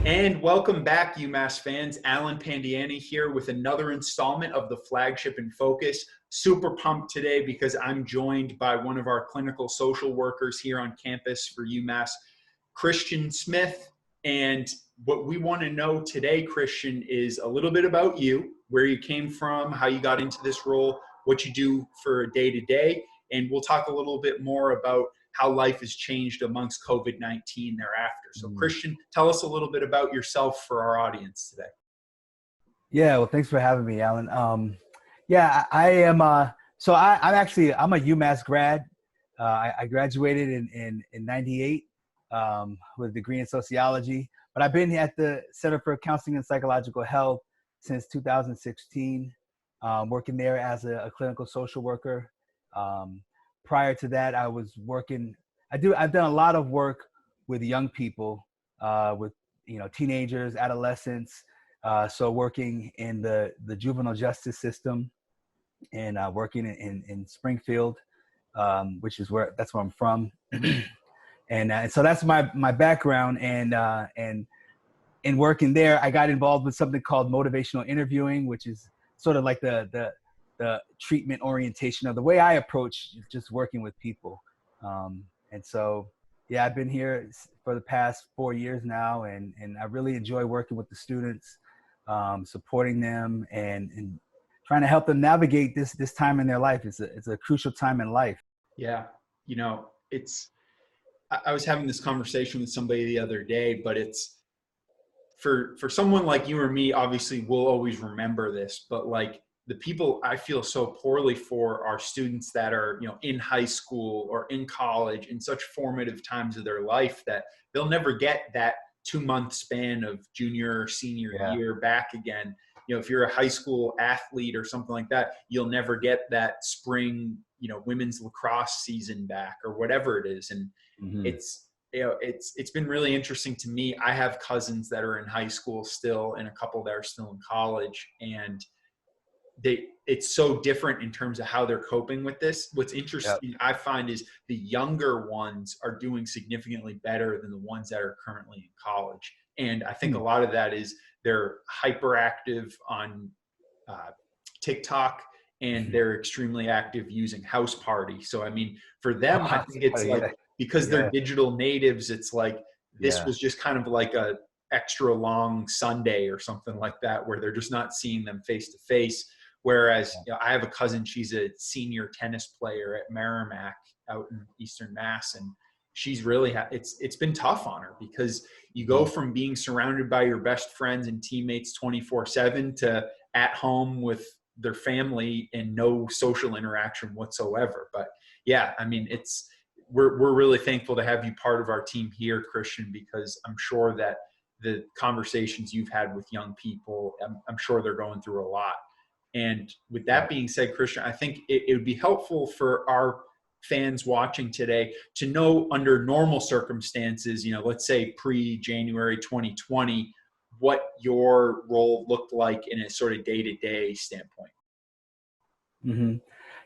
And welcome back, UMass fans. Alan Pandiani here with another installment of the Flagship in Focus. Super pumped today because I'm joined by one of our clinical social workers here on campus for UMass, Christian Smith. And what we want to know today, Christian, is a little bit about you, where you came from, how you got into this role, what you do for day to day. And we'll talk a little bit more about how life has changed amongst COVID-19 thereafter. So Christian, tell us a little bit about yourself for our audience today. Yeah, well, thanks for having me, Alan. I am, I'm a UMass grad. I graduated in 98 with a degree in sociology, but I've been at the Center for Counseling and Psychological Health since 2016, working there as a clinical social worker. Prior to that, I was working, I've done a lot of work with young people, with, teenagers, adolescents. So working in the juvenile justice system and working in Springfield, that's where I'm from. And so that's my background. And in working there, I got involved with something called motivational interviewing, which is sort of like the treatment orientation of the way I approach just working with people. And so, yeah, I've been here for the past 4 years now, and I really enjoy working with the students, supporting them and trying to help them navigate this time in their life. It's a crucial time in life. Yeah. I was having this conversation with somebody the other day, but it's for someone like you or me, obviously we'll always remember this, but like, the people I feel so poorly for are students that are, in high school or in college in such formative times of their life that they'll never get that 2-month span of junior or senior year back again. If you're a high school athlete or something like that, you'll never get that spring, women's lacrosse season back or whatever it is. And it's been really interesting to me. I have cousins that are in high school still and a couple that are still in college, and it's so different in terms of how they're coping with this. What's interesting, I find, is the younger ones are doing significantly better than the ones that are currently in college. And I think a lot of that is they're hyperactive on TikTok, and they're extremely active using House Party. So, I mean, for them, I think it's because they're digital natives, it's like this was just kind of like a extra long Sunday or something like that, where they're just not seeing them face to face. Whereas I have a cousin, she's a senior tennis player at Merrimack out in Eastern Mass. And she's really, it's been tough on her, because you go from being surrounded by your best friends and teammates 24/7 to at home with their family and no social interaction whatsoever. But yeah, I mean, we're really thankful to have you part of our team here, Christian, because I'm sure that the conversations you've had with young people, I'm sure they're going through a lot. And with that being said, Christian, I think it would be helpful for our fans watching today to know, under normal circumstances, let's say pre-January 2020, what your role looked like in a sort of day-to-day standpoint.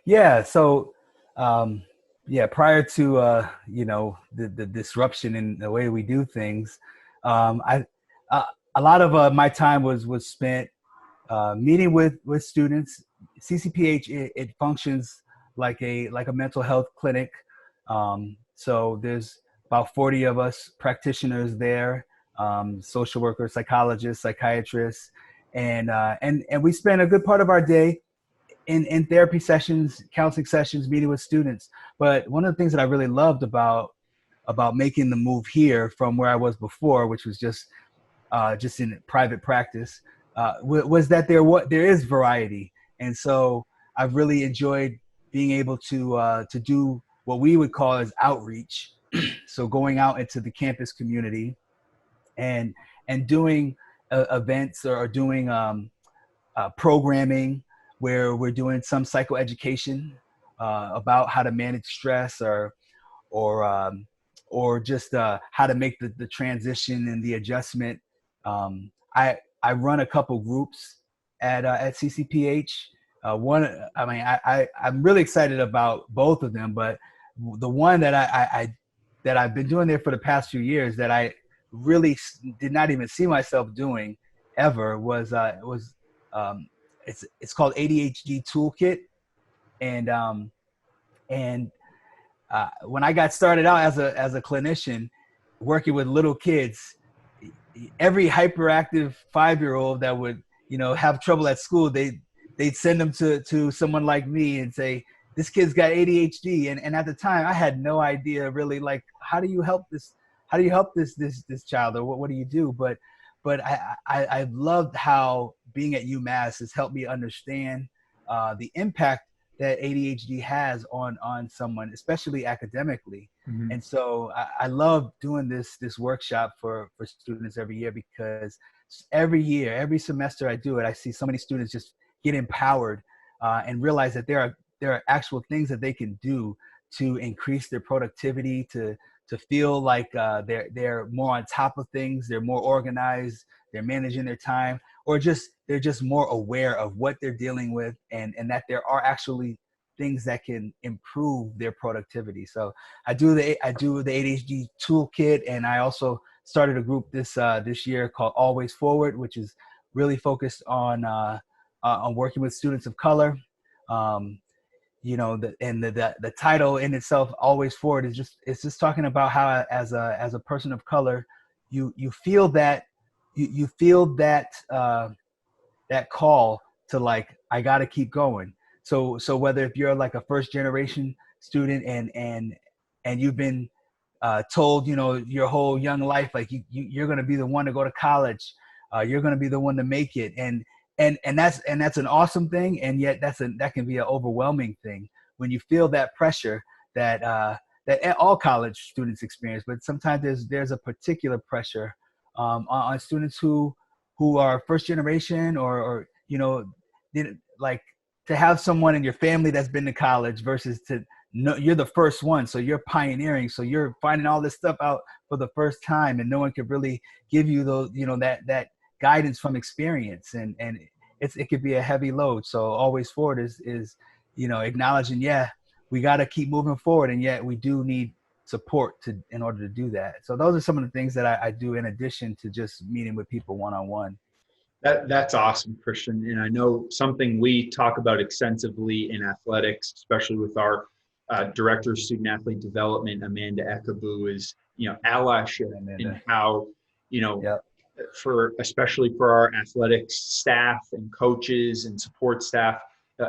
Yeah. So, prior to, the disruption in the way we do things, a lot of my time was spent meeting with students. CCPH, it functions like a mental health clinic. So there's about 40 of us practitioners there, social workers, psychologists, psychiatrists, and we spend a good part of our day in therapy sessions, counseling sessions, meeting with students. But one of the things that I really loved about making the move here from where I was before, which was just in private practice, was that there is variety. And so I've really enjoyed being able to do what we would call as outreach. So going out into the campus community and doing events or doing programming where we're doing some psychoeducation about how to manage stress or just how to make the transition and the adjustment. I run a couple groups at CCPH. I'm really excited about both of them, but the one that that I've been doing there for the past few years that I really did not even see myself doing ever was it's called ADHD Toolkit. And when I got started out as a clinician working with little kids, every hyperactive 5-year-old that would, have trouble at school, they'd send them to someone like me and say, this kid's got ADHD. And at the time I had no idea really, like, how do you help this child, or what do you do? But I loved how being at UMass has helped me understand the impact that ADHD has on someone, especially academically. Mm-hmm. And so I love doing this workshop for students every year, because every year, every semester I do it, I see so many students just get empowered and realize that there are actual things that they can do to increase their productivity, to feel like they're more on top of things, they're more organized, they're managing their time, or they're just more aware of what they're dealing with, and that there are actually things that can improve their productivity. So I do the ADHD Toolkit, and I also started a group this year called Always Forward, which is really focused on working with students of color. The title in itself, Always Forward, it's just talking about how as a person of color, you feel that that call to, like, I got to keep going. So whether if you're like a first generation student and you've been told, your whole young life, like you're going to be the one to go to college, you're going to be the one to make it, and that's an awesome thing, and yet that can be an overwhelming thing when you feel that pressure that all college students experience. But sometimes there's a particular pressure on students who are first generation, or like, to have someone in your family that's been to college versus to know you're the first one, so you're pioneering, so you're finding all this stuff out for the first time, and no one could really give you those, that guidance from experience, and it could be a heavy load. So Always Forward is acknowledging, we got to keep moving forward, and yet we do need support in order to do that. So those are some of the things that I do in addition to just meeting with people one-on-one. That's awesome, Christian. And I know something we talk about extensively in athletics, especially with our director of student athlete development, Amanda Ekabu, is, allyship, and how, Yep. especially for our athletics staff and coaches and support staff,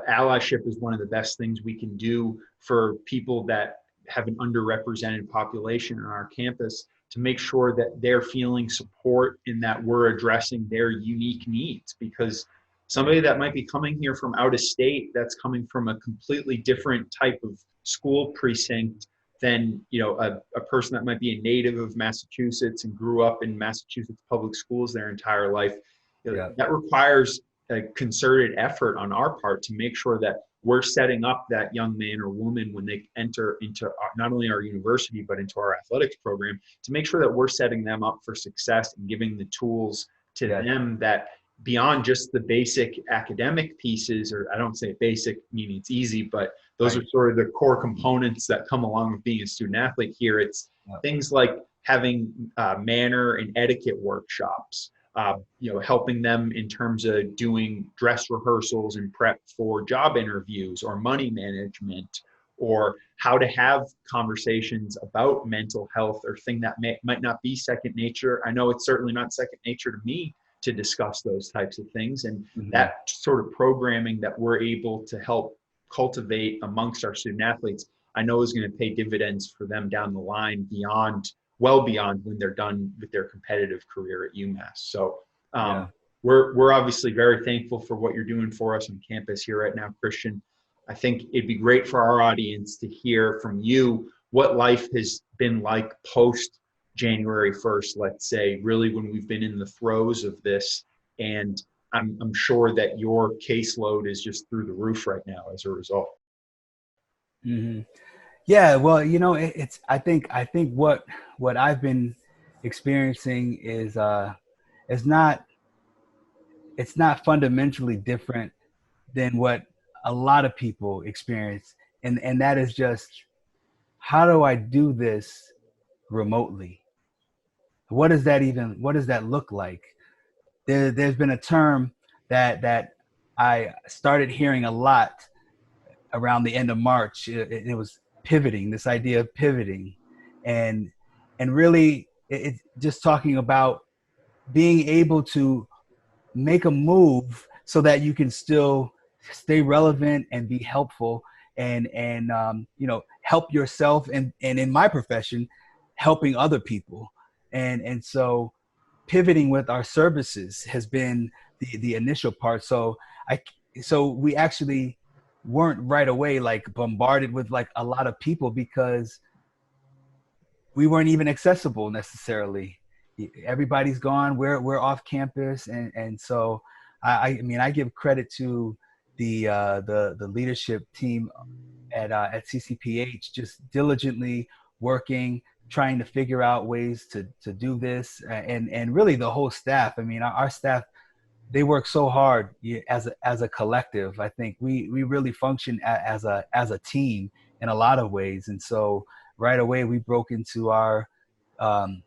allyship is one of the best things we can do for people that have an underrepresented population on our campus, to make sure that they're feeling support and that we're addressing their unique needs. Because somebody that might be coming here from out of state, that's coming from a completely different type of school precinct than, a person that might be a native of Massachusetts and grew up in Massachusetts public schools their entire life. That requires a concerted effort on our part to make sure that we're setting up that young man or woman when they enter into not only our university, but into our athletics program, to make sure that we're setting them up for success and giving the tools to them that, beyond just the basic academic pieces, or I don't say basic meaning it's easy, but those are sort of the core components that come along with being a student athlete here. It's things like having manner and etiquette workshops, helping them in terms of doing dress rehearsals and prep for job interviews or money management, or how to have conversations about mental health, or thing that might not be second nature. I know it's certainly not second nature to me to discuss those types of things. And that sort of programming that we're able to help cultivate amongst our student athletes, I know is going to pay dividends for them down the line, well beyond when they're done with their competitive career at UMass. So we're obviously very thankful for what you're doing for us on campus here right now, Christian. I think it'd be great for our audience to hear from you what life has been like post January 1st, let's say, really when we've been in the throes of this. And I'm sure that your caseload is just through the roof right now as a result. Mm-hmm. Yeah, well, it's I think what I've been experiencing is it's not fundamentally different than what a lot of people experience, and that is just how do I do this remotely? What does that look like? There's been a term that I started hearing a lot around the end of March. It was pivoting, this idea of pivoting, and really it's just talking about being able to make a move so that you can still stay relevant and be helpful, and help yourself, and in my profession, helping other people. And so pivoting with our services has been the initial part. So we actually weren't right away like bombarded with like a lot of people, because we weren't even accessible necessarily. Everybody's gone. We're off campus, and so I mean, I give credit to the leadership team at CCPH, just diligently working, trying to figure out ways to do this, and really the whole staff. I mean, our staff, they work so hard as a collective. I think we really function as a team in a lot of ways. And so right away we broke into our um,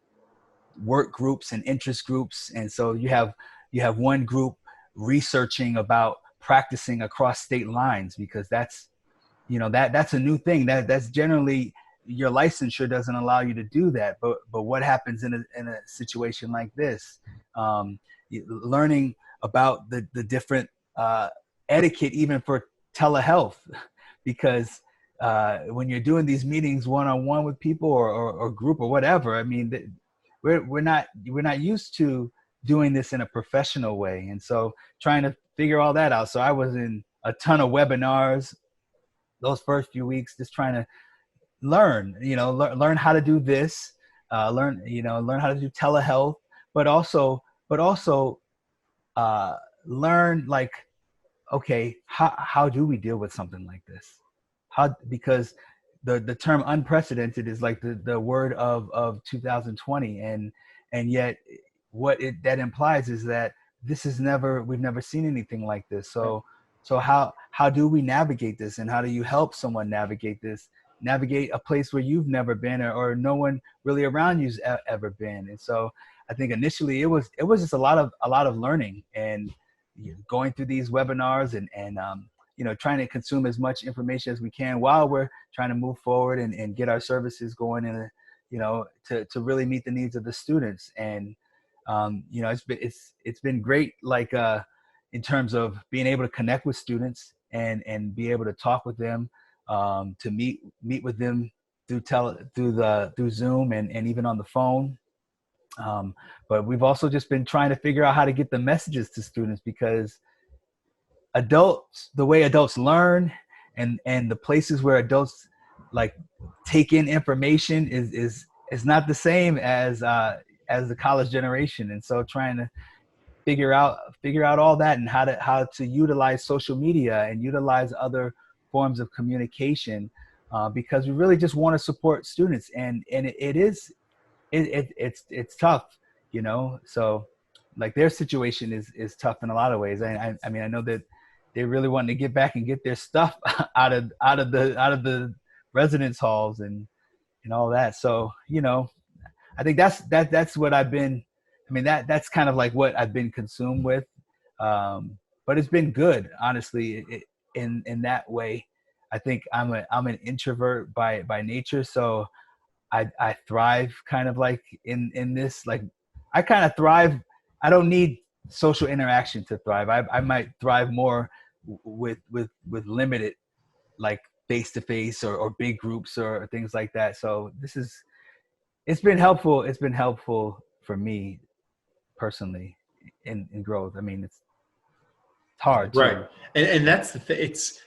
work groups and interest groups. And so you have one group researching about practicing across state lines, because that's a new thing. That's generally, your licensure doesn't allow you to do that. But what happens in a situation like this? Learning about the different etiquette, even for telehealth, because when you're doing these meetings one-on-one with people, or group or whatever, I mean, we're not used to doing this in a professional way. And so trying to figure all that out. So I was in a ton of webinars those first few weeks, just trying to learn how to do this, learn how to do telehealth, but also learn, like, okay, how do we deal with something like this? Because the term unprecedented is like the word of 2020, and yet that implies is that we've never seen anything like this. So how do we navigate this, and how do you help someone navigate a place where you've never been, or no one really around you's ever been? And so I think initially it was just a lot of learning, and going through these webinars, and trying to consume as much information as we can while we're trying to move forward and get our services going to really meet the needs of the students. And it's been great, like in terms of being able to connect with students and be able to talk with them, to meet with them through Zoom and even on the phone. But we've also just been trying to figure out how to get the messages to students, because the way adults learn, and the places where adults like take in information is not the same as the college generation. And so trying to figure out all that, and how to utilize social media and utilize other forms of communication, because we really just want to support students, and it's tough, so like their situation is tough in a lot of ways. I mean, I know that they really want to get back and get their stuff out of the residence halls and all that. So I think that's what I've been. I mean, that's kind of like what I've been consumed with, but it's been good, honestly, in that way. I think I'm an introvert by nature, so I thrive kind of like in this. Like, I kind of thrive. I don't need social interaction to thrive. I might thrive more with limited, like, face-to-face or big groups or things like that. So it's been helpful. It's been helpful for me personally in growth. I mean, it's hard too. Right. And that's the thing. It's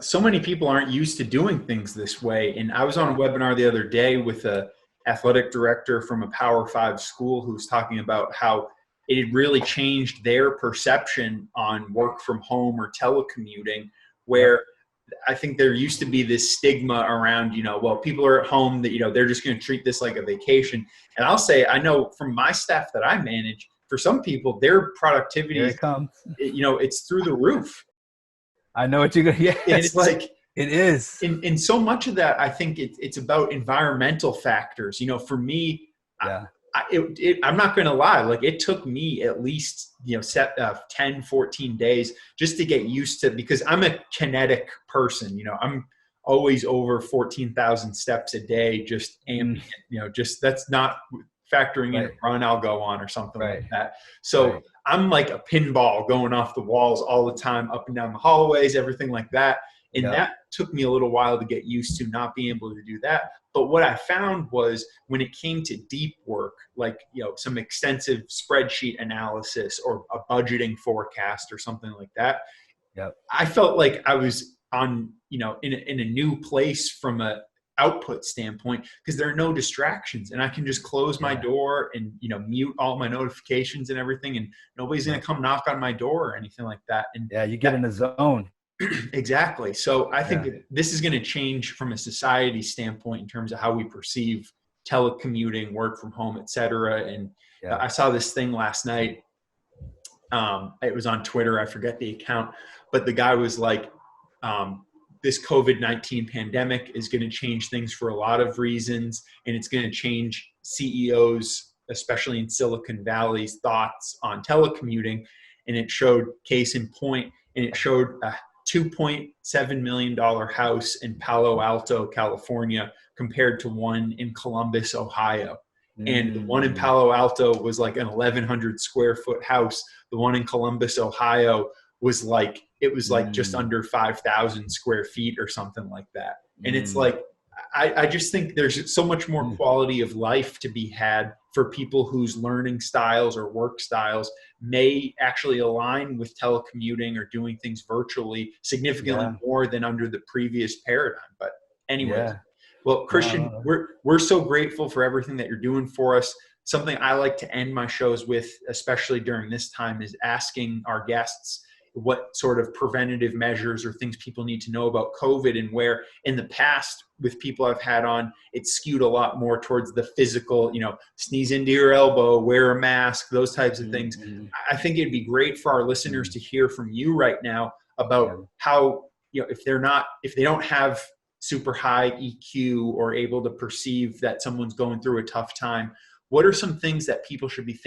so many people aren't used to doing things this way. And I was on a webinar the other day with a athletic director from a Power 5 school who was talking about how it had really changed their perception on work from home or telecommuting, where I think there used to be this stigma around, well, people are at home, that, they're just going to treat this like a vacation. And I'll say, I know from my staff that I manage, for some people, their productivity, Here it comes. it's through the roof. I know what you're going to, yes. And it's like, It is. And so much of that, I think it's about environmental factors. For me, Yeah. I'm not going to lie. Like, it took me at least, 10, 14 days just to get used to, because I'm a kinetic person. I'm always over 14,000 steps a day, just ambient, just that's not factoring in a Right. run I'll go on or something like Right. that. So Right. I'm like a pinball going off the walls all the time, up and down the hallways, everything like that. And Yeah. that took me a little while to get used to not being able to do that. But what I found was, when it came to deep work, like, some extensive spreadsheet analysis or a budgeting forecast or something like that, Yep. I felt like I was on, in a new place from a output standpoint, because there are no distractions, and I can just close my Yeah. door and, mute all my notifications and everything, and nobody's going Yep. to come knock on my door or anything like that. And Yeah. You get in the zone. exactly. So I think Yeah. that this is going to change from a society standpoint in terms of how we perceive telecommuting, work from home, et cetera. And Yeah. I saw this thing last night. It was on Twitter. I forget the account, but the guy was like, this COVID-19 pandemic is going to change things for a lot of reasons. And it's going to change CEOs, especially in Silicon Valley's thoughts on telecommuting. And it showed case in point, and it showed a $2.7 million house in Palo Alto, California, compared to one in Columbus, Ohio. And the one in Mm. Palo Alto was like an 1,100 square foot house. The one in Columbus, Ohio was like, it was like just under 5,000 square feet or something like that. And it's like, I just think there's so much more quality of life to be had for people whose learning styles or work styles may actually align with telecommuting or doing things virtually significantly more than under the previous paradigm. But anyways, Yeah. well, Christian, No. we're so grateful for everything that you're doing for us. Something I like to end my shows with, especially during this time, is asking our guests what sort of preventative measures or things people need to know about COVID, and where in the past with people I've had on, it's skewed a lot more towards the physical, sneeze into your elbow, wear a mask, those types of things. I think it'd be great for our listeners to hear from you right now about how, if they don't have super high EQ or able to perceive that someone's going through a tough time, what are some things that people should be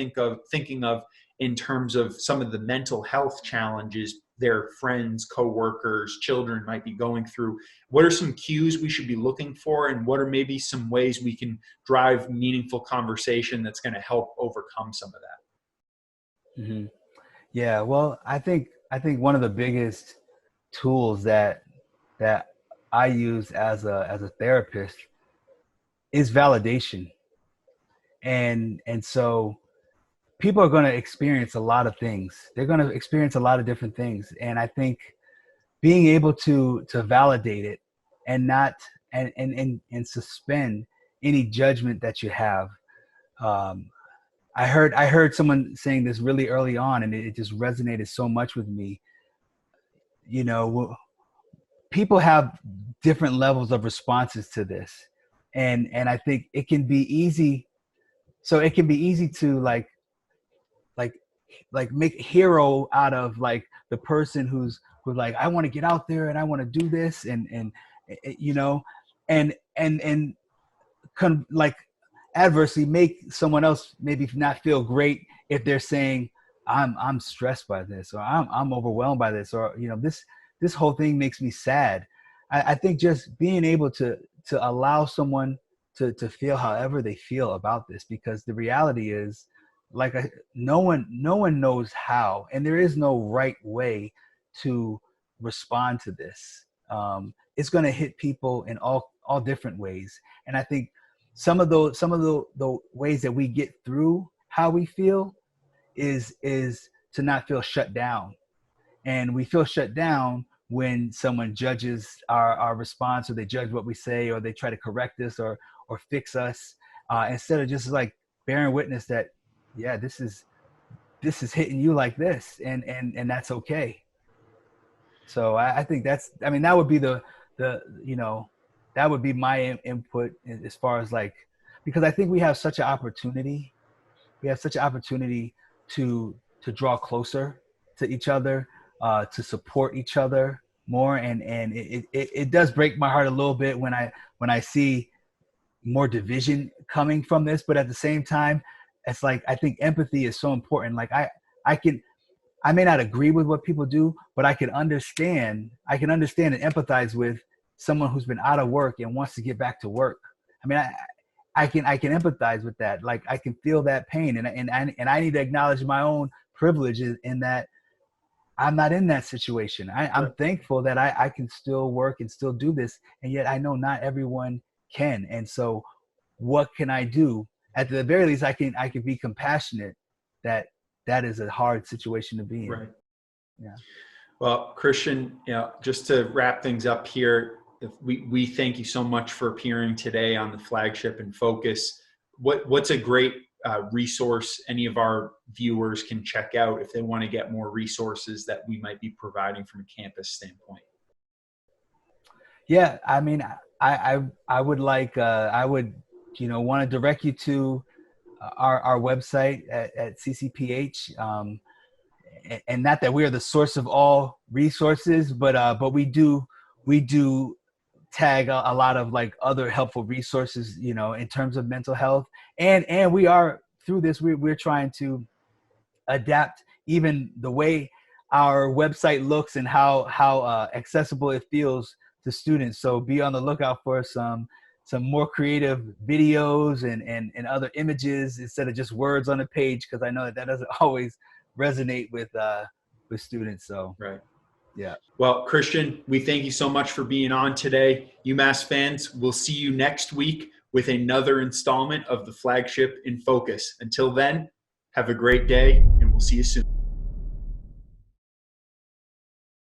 thinking of in terms of some of the mental health challenges their friends, coworkers, children might be going through? What are some cues we should be looking for, and what are maybe some ways we can drive meaningful conversation that's going to help overcome some of that? Mm-hmm. Yeah. Well, I think one of the biggest tools that I use as a therapist is validation. And so people are going to experience a lot of things. They're going to experience a lot of different things. And I think being able to validate it and not, and suspend any judgment that you have. I heard someone saying this really early on, and it just resonated so much with me. People have different levels of responses to this. And I think it can be easy. So it can be easy to like make hero out of like the person who's like, I want to get out there and I want to do this, and like adversely make someone else maybe not feel great if they're saying, I'm stressed by this, or I'm overwhelmed by this, or this whole thing makes me sad. I think just being able to allow someone to feel however they feel about this, because the reality is, like, no one knows how, and there is no right way to respond to this. It's going to hit people in all different ways, and I think some of the ways that we get through how we feel is to not feel shut down. And we feel shut down when someone judges our response, or they judge what we say, or they try to correct us or fix us, instead of just like bearing witness that, yeah, this is hitting you like this, and that's okay. So I think that would be that would be my input as far as like, because I think we have such an opportunity. We have such an opportunity to draw closer to each other, to support each other, more. And it does break my heart a little bit when I see more division coming from this. But at the same time, it's like, I think empathy is so important. Like I may not agree with what people do, but I can understand and empathize with someone who's been out of work and wants to get back to work. I mean, I can empathize with that. Like, I can feel that pain, and I need to acknowledge my own privileges in that I'm not in that situation. I'm thankful that I can still work and still do this, and yet I know not everyone can. And so, what can I do? At the very least, I can be compassionate. That is a hard situation to be in. Right. Yeah. Well, Christian, just to wrap things up here, we thank you so much for appearing today on the Flagship and Focus. What's a great resource any of our viewers can check out if they want to get more resources that we might be providing from a campus standpoint? Yeah, I mean, I would like want to direct you to our website at CCPH, and not that we are the source of all resources, but we do tag a lot of like other helpful resources, in terms of mental health, and we are, through this, we're trying to adapt even the way our website looks and how accessible it feels to students. So be on the lookout for some more creative videos and other images instead of just words on a page, because I know that doesn't always resonate with students. So right. Yeah. Well, Christian, we thank you so much for being on today. UMass fans, we'll see you next week with another installment of the Flagship in Focus. Until then, have a great day, and we'll see you soon.